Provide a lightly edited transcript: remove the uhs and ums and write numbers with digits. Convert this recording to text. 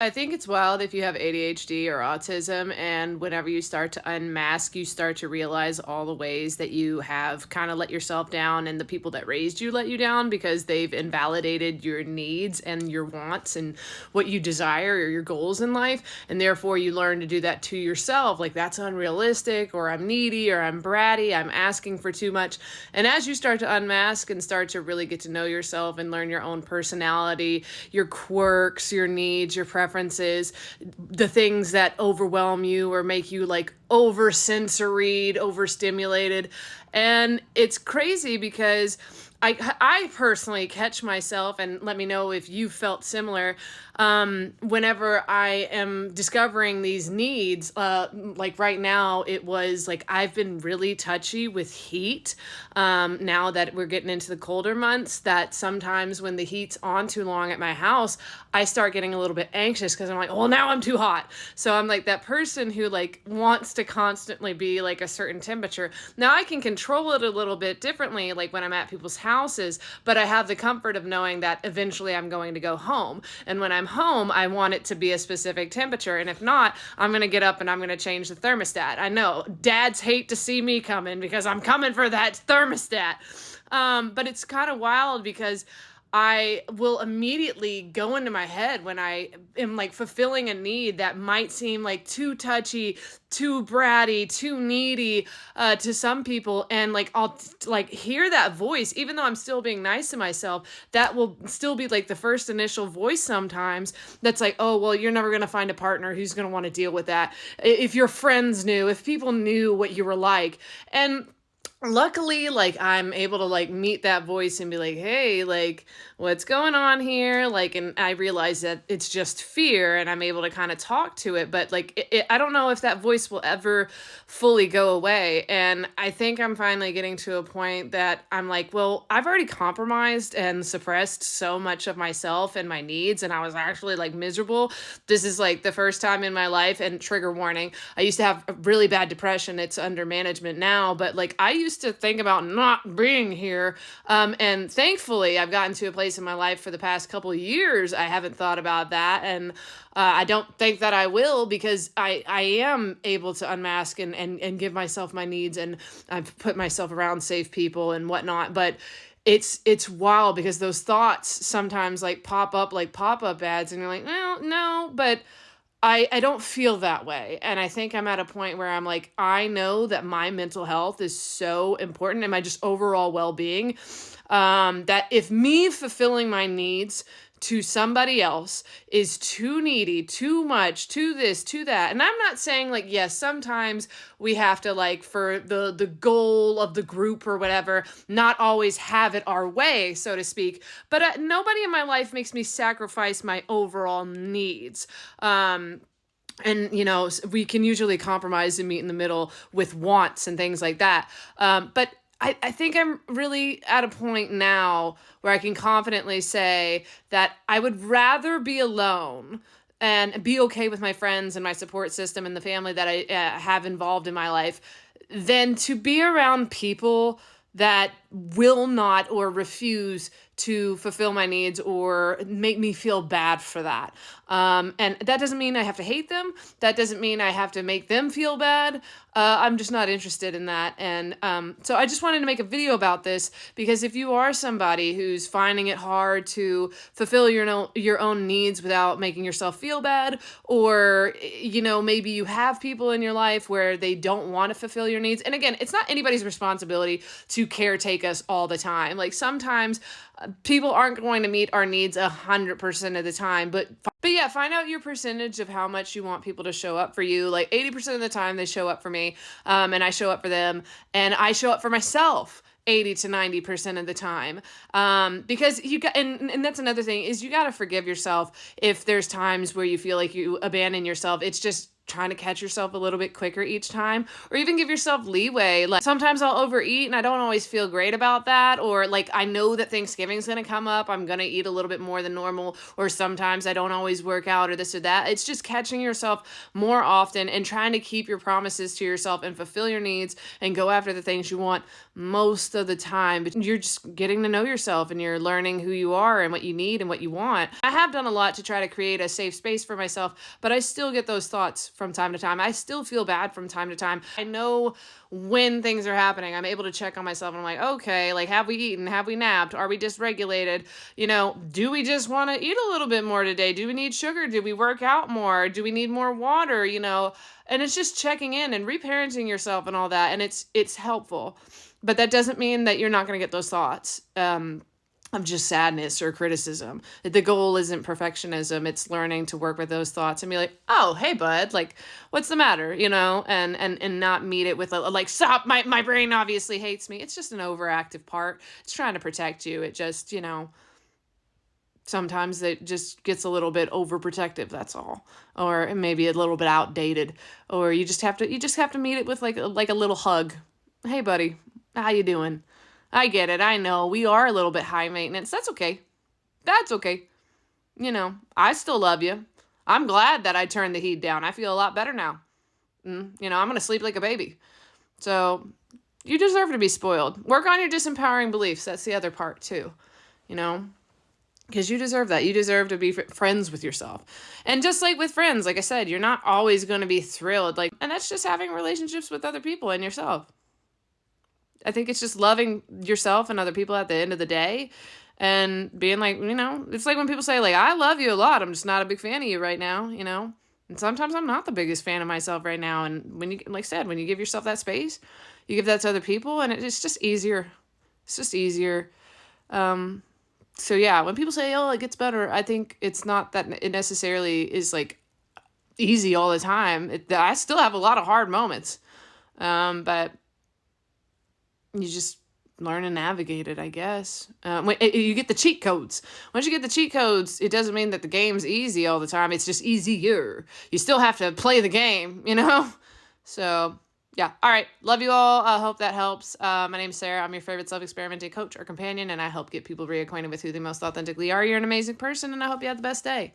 I think it's wild if you have ADHD or autism, and whenever you start to unmask, you start to realize all the ways that you have kind of let yourself down, and the people that raised you let you down because they've invalidated your needs and your wants and what you desire or your goals in life. And therefore, you learn to do that to yourself. Like, that's unrealistic, or I'm needy, or I'm bratty, I'm asking for too much. And as you start to unmask and start to really get to know yourself and learn your own personality, your quirks, your needs, your preferences, the things that overwhelm you or make you like over sensoried, overstimulated. And it's crazy because I personally catch myself, and let me know if you felt similar, whenever I am discovering these needs. Like right now, it was like I've been really touchy with heat. Now that we're getting into the colder months, that sometimes when the heat's on too long at my house, I start getting a little bit anxious because I'm like, well, now I'm too hot. So I'm like that person who like wants to constantly be like a certain temperature. Now I can control it a little bit differently, like when I'm at people's houses, but I have the comfort of knowing that eventually I'm going to go home. And when I'm home, I want it to be a specific temperature. And if not, I'm going to get up and I'm going to change the thermostat. I know dads hate to see me coming because I'm coming for that thermostat. But it's kind of wild because I will immediately go into my head when I am like fulfilling a need that might seem like too touchy, too bratty, too needy to some people. And like I'll like hear that voice, even though I'm still being nice to myself, that will still be like the first initial voice sometimes that's like, oh, well, you're never going to find a partner who's going to want to deal with that. If your friends knew, if people knew what you were like. And luckily, like I'm able to like meet that voice and be like, hey, like what's going on here, like, and I realize that it's just fear, and I'm able to kind of talk to it. But like I don't know if that voice will ever fully go away. And I think I'm finally getting to a point that I'm like, well, I've already compromised and suppressed so much of myself and my needs, and I was actually like miserable. This is like the first time in my life, and trigger warning, I used to have a really bad depression. It's under management now, but like I used to think about not being here. And thankfully, I've gotten to a place in my life for the past couple of years. I haven't thought about that. And I don't think that I will, because I am able to unmask and give myself my needs. And I've put myself around safe people and whatnot. But it's wild because those thoughts sometimes like pop up like pop-up ads, and you're like, well, no, but I don't feel that way. And I think I'm at a point where I'm like, I know that my mental health is so important, and my just overall well-being, that if me fulfilling my needs to somebody else is too needy, too much, too this, too that. And I'm not saying like, yes, sometimes we have to like for the goal of the group or whatever, not always have it our way, so to speak. But nobody in my life makes me sacrifice my overall needs. And we can usually compromise and meet in the middle with wants and things like that. But I think I'm really at a point now where I can confidently say that I would rather be alone and be okay with my friends and my support system and the family that I have involved in my life than to be around people that will not or refuse to fulfill my needs or make me feel bad for that. And that doesn't mean I have to hate them. That doesn't mean I have to make them feel bad. I'm just not interested in that. And so I just wanted to make a video about this, because if you are somebody who's finding it hard to fulfill your own needs without making yourself feel bad, or maybe you have people in your life where they don't want to fulfill your needs. And again, it's not anybody's responsibility to caretake us all the time. Like sometimes people aren't going to meet our needs 100% of the time, but yeah, find out your percentage of how much you want people to show up for you. Like 80% of the time they show up for me, and I show up for them, and I show up for myself 80 to 90% of the time. Because you got, and that's another thing, is you got to forgive yourself if there's times where you feel like you abandon yourself. It's just trying to catch yourself a little bit quicker each time, or even give yourself leeway. Like sometimes I'll overeat and I don't always feel great about that, or like I know that Thanksgiving's going to come up, I'm going to eat a little bit more than normal, or sometimes I don't always work out or this or that. It's just catching yourself more often and trying to keep your promises to yourself and fulfill your needs and go after the things you want most of the time. But you're just getting to know yourself and you're learning who you are and what you need and what you want. I have done a lot to try to create a safe space for myself, but I still get those thoughts from time to time. I still feel bad from time to time. I know when things are happening, I'm able to check on myself and I'm like, okay, like, have we eaten? Have we napped? Are we dysregulated? Do we just want to eat a little bit more today? Do we need sugar? Do we work out more? Do we need more water? And it's just checking in and reparenting yourself and all that. And it's helpful, but that doesn't mean that you're not going to get those thoughts. Of just sadness or criticism. The goal isn't perfectionism. It's learning to work with those thoughts and be like, oh, hey, bud, like, what's the matter? And not meet it with like, stop, my brain obviously hates me. It's just an overactive part. It's trying to protect you. It just, sometimes it just gets a little bit overprotective. That's all. Or maybe a little bit outdated, or you just have to meet it with like a little hug. Hey, buddy, how you doing? I get it. I know we are a little bit high maintenance. That's okay. That's okay. I still love you. I'm glad that I turned the heat down. I feel a lot better now. I'm going to sleep like a baby. So you deserve to be spoiled. Work on your disempowering beliefs. That's the other part too, because you deserve that. You deserve to be friends with yourself. And just like with friends, like I said, you're not always going to be thrilled. And that's just having relationships with other people and yourself. I think it's just loving yourself and other people at the end of the day and being like, it's like when people say like, I love you a lot. I'm just not a big fan of you right now, and sometimes I'm not the biggest fan of myself right now. And when you, like I said, when you give yourself that space, you give that to other people and it's just easier. It's just easier. So yeah, when people say, oh, it gets better, I think it's not that it necessarily is like easy all the time. I still have a lot of hard moments. But you just learn to navigate it, I guess. When you get the cheat codes. Once you get the cheat codes, it doesn't mean that the game's easy all the time. It's just easier. You still have to play the game, So, yeah. All right. Love you all. I hope that helps. My name's Sarah. I'm your favorite self-experimenting coach or companion, and I help get people reacquainted with who they most authentically are. You're an amazing person, and I hope you have the best day.